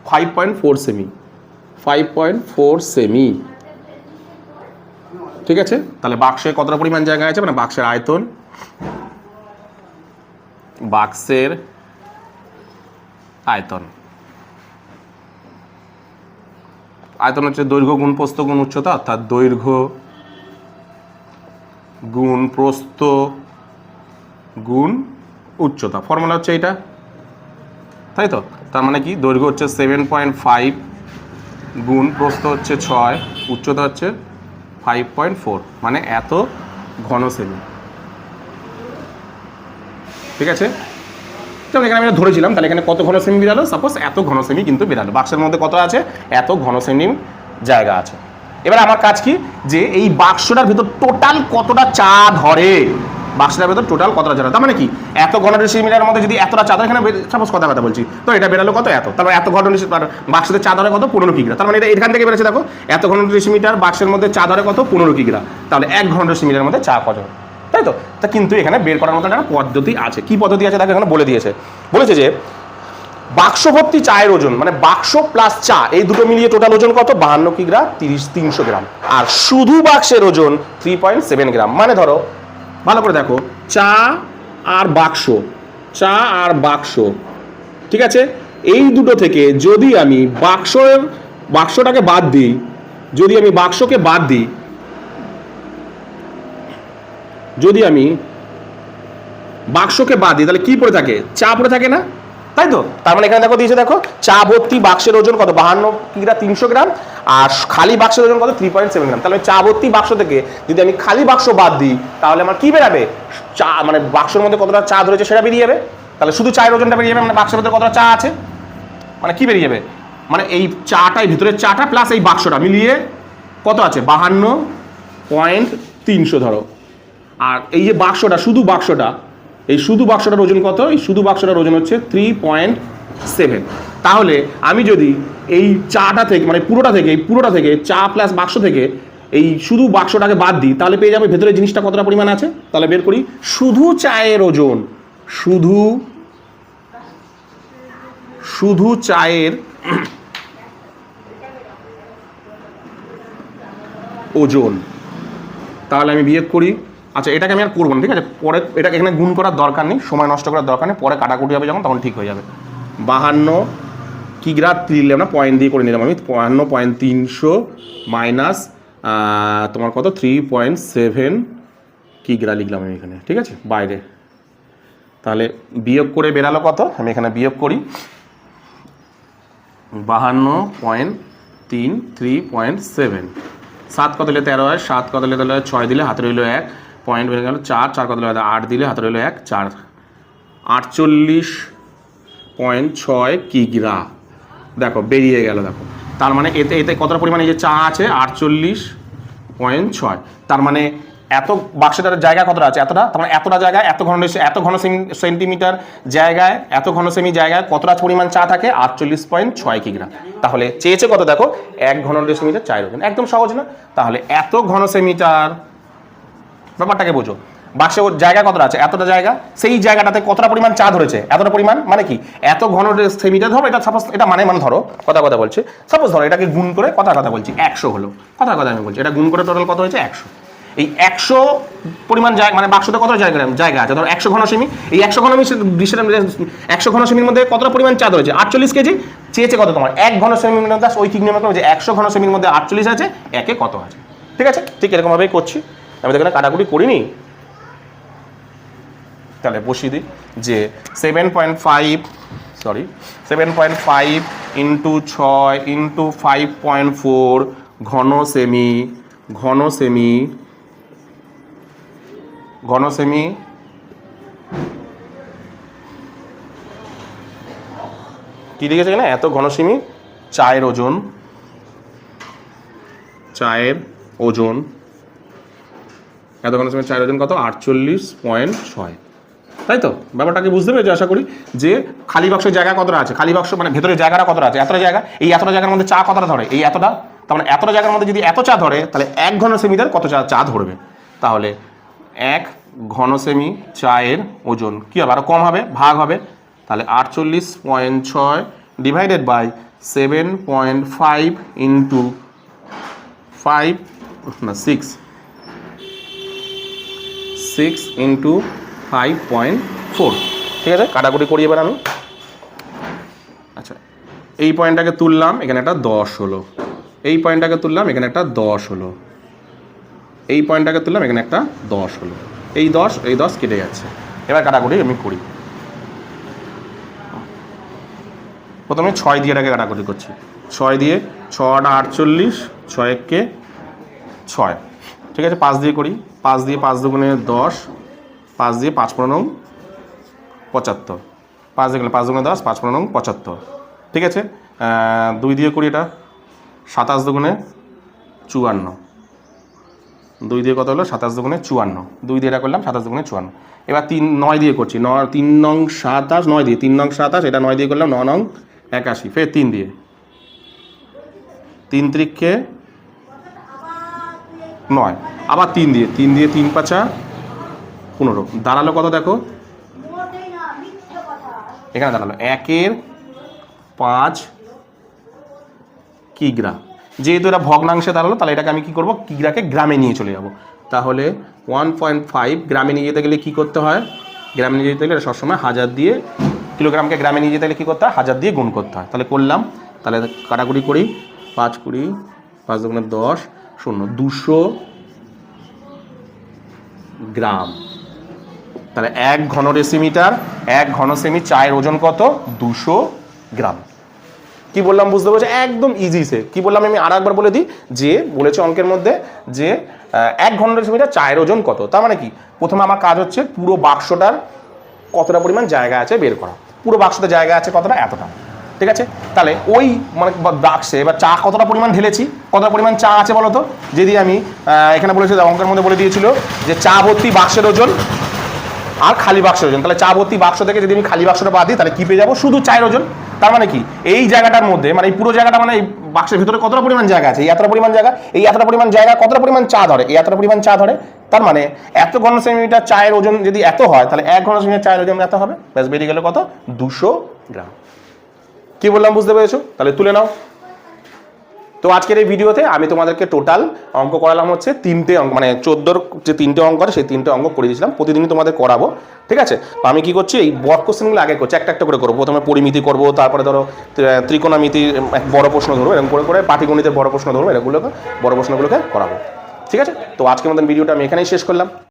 5.4 সেমি, 5.4 সেমি। ঠিক আছে, তাহলে বাক্সে কতটা পরিমাণ জায়গা আছে, মানে বাক্সের আয়তন, বাক্সের আয়তন, আয়তন হচ্ছে দৈর্ঘ্য গুণ প্রস্থ গুণ উচ্চতা, অর্থাৎ দৈর্ঘ্য গুণ প্রস্থ গুণ উচ্চতা, ফর্মুলা হচ্ছে এটা, তাই তো। তার মানে কি দৈর্ঘ্য হচ্ছে 7.5 গুণ প্রস্থ হচ্ছে 6, উচ্চতা হচ্ছে 5.4, মানে এত ঘন সেমি। ঠিক আছে, যেমন এখানে আমি ধরেছিলাম, তাহলে এখানে কত ঘন সেমি বেরালো, সাপোজ এত ঘন সেমি কিন্তু বেরালো, বাক্সের মধ্যে কত আছে, এত ঘন সেমি জায়গা আছে। এবার আমার কাজ কি, যে এই বাক্সটার ভিতর টোটাল কতটা চা ধরে, বাক্সটার ভেতর টোটাল কতটা চা ধরে, তার মানে কি এত ঘন ডেসিমিটারের মধ্যে যদি এতটা চা ধরে, এখানে সাপোজ কথা বলছি, তো এটা বেরালো কত, এত, তারপর এত ঘন বাক্সের চা ধরে কত, 15 কিগ্রা, তার মানে এটা এখান থেকে বেরোচ্ছে দেখো, এত ঘন ডেসিমিটার বাক্সের মধ্যে চা ধরে কত, 15 কিগ্রা, তাহলে 1 ঘন ডেসিমিটারের মধ্যে চা কত, তাই তো। তা কিন্তু এখানে বের করার মতো একটা পদ্ধতি আছে, কি পদ্ধতি আছে দেখো, এখানে বলে দিয়েছে, বলেছে যে বাক্স ভর্তি চায়ের ওজন, মানে বাক্স প্লাস চা এই দুটো মিলিয়ে টোটাল ওজন কত, 52 কিগ্রা 300 গ্রাম, আর শুধু বাক্সের ওজন 3.7 গ্রাম। মানে ধরো ভালো করে দেখো, চা আর বাক্স, ঠিক আছে, এই দুটো থেকে যদি আমি বাক্সটাকে বাদ দিই, যদি আমি বাক্সকে বাদ দিই, যদি আমি বাক্সকে বাদ দিই, তাহলে কি পড়ে থাকে, চা পড়ে থাকে না, তাই তো। তার মানে এখানে দেখো দিয়েছে, দেখো চা ভর্তি বাক্সের ওজন কত, 52 কিগ্রা 300 গ্রাম, আর খালি বাক্সের ওজন কত, 3.7 গ্রাম। তাহলে চা ভর্তি বাক্স থেকে যদি আমি খালি বাক্স বাদ দিই, তাহলে আমার কি বেরাবে, চা মানে বাক্সের মধ্যে কতটা চা ধরেছে সেটা বেরিয়ে যাবে, তাহলে শুধু চায়ের ওজনটা বেরিয়ে যাবে, মানে বাক্সের মধ্যে কতটা চা আছে, মানে কি বেরিয়ে যাবে, মানে এই চাটাই ভিতরের চাটা প্লাস এই বাক্সটা মিলিয়ে কত আছে, 52.300 ধরো। আর এই যে বাক্সটা, শুধু বাক্সটা, এই শুধু বাক্সটার ওজন কত, এই শুধু বাক্সটার ওজন হচ্ছে 3.7। তাহলে আমি যদি এই চাটা থেকে, মানে পুরোটা থেকে চা প্লাস বাক্স থেকে এই শুধু বাক্সটাকে বাদ দিই, তাহলে পেয়ে যাবে ভেতরে জিনিসটা কতটা পরিমাণ আছে। তাহলে বের করি, শুধু চায়ের ওজন, শুধু শুধু চায়ের ওজন, তাহলে আমি বিয়োগ করি। আচ্ছা, এটাকে আমি আর করবো না, ঠিক আছে, পরে এটাকে এখানে গুণ করার দরকার নেই, সময় নষ্ট করার দরকার নেই, পরে কাটাকুটি হবে যখন তখন ঠিক হয়ে যাবে। 52 কিগ্রা নিলাম না, পয়েন্ট দিয়ে করে নিলাম আমি, 52.300 মাইনাস তোমার কত 3.7 কিগ্রা লিখলাম আমি এখানে, ঠিক আছে, বাইরে। তাহলে বিয়োগ করে বেরালো কত, আমি এখানে বিয়োগ করি 52.3 3.7, 7 কত দিলে 13 হয়, 7 কত দিলে 6 দিলে হাতে রইল 1, পয়েন্ট বেড়ে গেল 4, 4 কত দিলে 8 দিলে হাতে রইল 1, 4, 48.6 কিগ্রা দেখো বেরিয়ে গেল। দেখো তার মানে এতে কতটা পরিমাণে যে চা আছে 48.6, তার মানে এত বাক্সটার জায়গা কতটা আছে, এতটা, তার মানে এতটা জায়গায় এত ঘন সেন্টিমিটার জায়গায়, এত ঘন সেমি জায়গায় কতটা পরিমাণ চা থাকে 48.6 কিগ্রা। তাহলে চেয়েছে কত দেখো 1 ঘন ডেসিমিটার চায়ের ওজন, একদম সহজ না? তাহলে এত ঘন সেমিটার, ব্যাপারটাকে বোঝো, বাক্সের জায়গা কতটা আছে, এতটা জায়গা, সেই জায়গাটাতে কতটা পরিমাণ চা ধরেছে, এতটা পরিমাণ, মানে কি এত ঘন সেমিটার ধরো, এটা সাপোজ, এটা মানে ধরো কথা বলছে, সাপোজ ধরো এটাকে গুণ করে কথা বলছি 100 হলো, কথা আমি বলছি, এটা গুণ করে টোটাল কত হয়েছে 100। এই 100 পরিমাণ জায়গা, মানে বাক্সতে কত জায়গা আছে, ধরো 100 ঘন সেমি, এই 100 ঘন 100 ঘন সেমির মধ্যে কতটা পরিমাণ চা ধরেছে 48 কেজি। চেয়েছে কত তোমার 1 ঘন সেমির মধ্যে, ওই ঠিক নিয়ম যে 100 ঘন সেমির মধ্যে 48 আছে, একে কত আছে, ঠিক আছে, ঠিক এরকমভাবেই করছি আমি, এখানে কাটাকুটি করিনি। তাহলে বসিয়ে দিই যে 7.5 ইন্টু 6 ইন্টু 5.4 ঘন সেমি কি লিখেছে এখানে, এত ঘন সেমি চায়ের ওজন এত ঘন সেমি চায়ের ওজন কত 48.6, তাই তো? ব্যাপারটাকে বুঝতে পেরেছি আশা করি, যে খালি বাক্সের জায়গা কতটা আছে, খালি বাক্স মানে ভেতরে জায়গাটা কতটা আছে, এতটা জায়গা, এই এতটা জায়গার মধ্যে চা কতটা ধরে, এই এতটা, তার মানে এতটা জায়গার মধ্যে যদি এত চা ধরে, তাহলে 1 ঘন সেমিটার কত চা ধরবে, তাহলে 1 ঘন সেমি চায়ের ওজন কী হবে, আরও কম হবে, ভাগ হবে, তাহলে 48.6 ডিভাইডেড বাই 7.5 ইন্টু 6 ইন্টু 5.4, ঠিক আছে, কাটাকুটি করি এবার আমি। আচ্ছা, এই পয়েন্টটাকে তুললাম, এখানে একটা 10 হলো, এই পয়েন্টটাকে তুললাম, এখানে একটা 10 হলো, এই পয়েন্টটাকে তুললাম, এখানে একটা 10 হলো, এই 10 কেটে যাচ্ছে। এবার কাটাকুটি আমি করি, প্রথমে 6 দিয়ে এটাকে কাটাকুটি করছি, 6 দিয়ে 6 48, 6 একে 6, ঠিক আছে, 5 দিয়ে করি, 5 দিয়ে 5 দুগুণে 10, 5 দিয়ে 5 পনেরো 75, 5 দিয়ে 5 দুগুণে 10, 5 পনেরো 75, ঠিক আছে। 2 দিয়ে করি, এটা 27 দুগুণে 54, 2 দিয়ে কত হলো 27 দুগুণে 54, 2 দিয়ে এটা করলাম 27 দুগুণে 54। এবার 9 দিয়ে করছি, 3 নং 27, 9 দিয়ে 3 নং 27, এটা 9 দিয়ে করলাম 9 নং 81, ফের 3 দিয়ে, 3 ত্রিকে 9, আবার 3 দিয়ে 3 পাঁচা 15, দাঁড়ালো কত দেখো, এখানে দাঁড়ালো 1 5 কিগ্রা। যেহেতু এটা ভগ্নাংশে দাঁড়ালো, তাহলে এটাকে আমি কি করব, কিগ্রাকে গ্রামে নিয়ে চলে যাব। তাহলে 1.5 গ্রামে নিয়ে যেতে গেলে কি করতে হয়, গ্রামে নিয়ে যেতে গেলে এটা সবসময় 1000 দিয়ে, কিলোগ্রামকে গ্রামে নিয়ে যেতে গেলে কী করতে হয়, 1000 দিয়ে গুণ করতে হয়। তাহলে করলাম, তাহলে কাটাকুটি করি, 5 20, 5 দুগুণে 10, 0, 200 গ্রাম। তাহলে 1 ঘন ডেসিমিটার, 1 ঘন সেমি চায়ের ওজন কত 200 গ্রাম। কি বললাম বুঝতে পারছো, একদম ইজি সে। কি বললাম আমি আর একবার বলে দিই, যে বলেছে অঙ্কের মধ্যে যে 1 ঘন ডেসিমিটার চায়ের ওজন কত। তার মানে কি, প্রথমে আমার কাজ হচ্ছে পুরো বাক্সটার কতটা পরিমাণ জায়গা আছে বের করা। পুরো বাক্সটা জায়গা আছে কতটা, এতটা, ঠিক আছে। তাহলে ওই মানে বাক্সে এবার চা কতটা পরিমাণ ঢেলেছি, কতটা পরিমাণ চা আছে বলো তো। যদি আমি এখানে বলেছি, অঙ্কের মধ্যে বলে দিয়েছিল যে চা ভর্তি বাক্সের ওজন আর খালি বাক্সের ওজন। তাহলে চা ভর্তি বাক্স থেকে যদি আমি খালি বাক্সটা বাদ দিই, তাহলে কি পেয়ে যাবো, শুধু চায়ের ওজন। তার মানে কি, এই জায়গাটার মধ্যে মানে এই পুরো জায়গাটা, মানে এই বাক্সের ভিতরে কতটা পরিমাণ জায়গা আছে, এই এতটা পরিমাণ জায়গা, এই এতটা পরিমাণ জায়গা কতটা পরিমাণ চা ধরে, এই এতটা পরিমাণ চা ধরে। তার মানে এত ঘন সেন্টিমিটার চায়ের ওজন যদি এত হয়, তাহলে 1 ঘন সেন্টিমিটার চায়ের ওজন এত হবে। ব্যাস, বেরিয়ে গেল কত, 200 গ্রাম। কি বললাম বুঝতে পেরেছো? তাহলে তুলে নাও। তো আজকের এই ভিডিওতে আমি তোমাদেরকে টোটাল অঙ্ক করালাম হচ্ছে 3টে অঙ্ক, মানে 14 যে 3টে অঙ্ক আছে সেই 3টে অঙ্ক করে দিয়েছিলাম, প্রতিদিনই তোমাদের করাবো, ঠিক আছে? তো আমি কি করছি, এই বড় কোশ্চেনগুলো আগে করছি, একটা একটা করে করবো। প্রথমে পরিমিতি করবো, তারপরে ধরো ত্রিকোণমিতির বড় প্রশ্ন ধরবো, এরকম করে করে পাটিগণিতের বড় প্রশ্ন ধরবো, এগুলোকে বড় প্রশ্নগুলোকে করাবো, ঠিক আছে? তো আজকের মতন ভিডিওটা আমি এখানেই শেষ করলাম।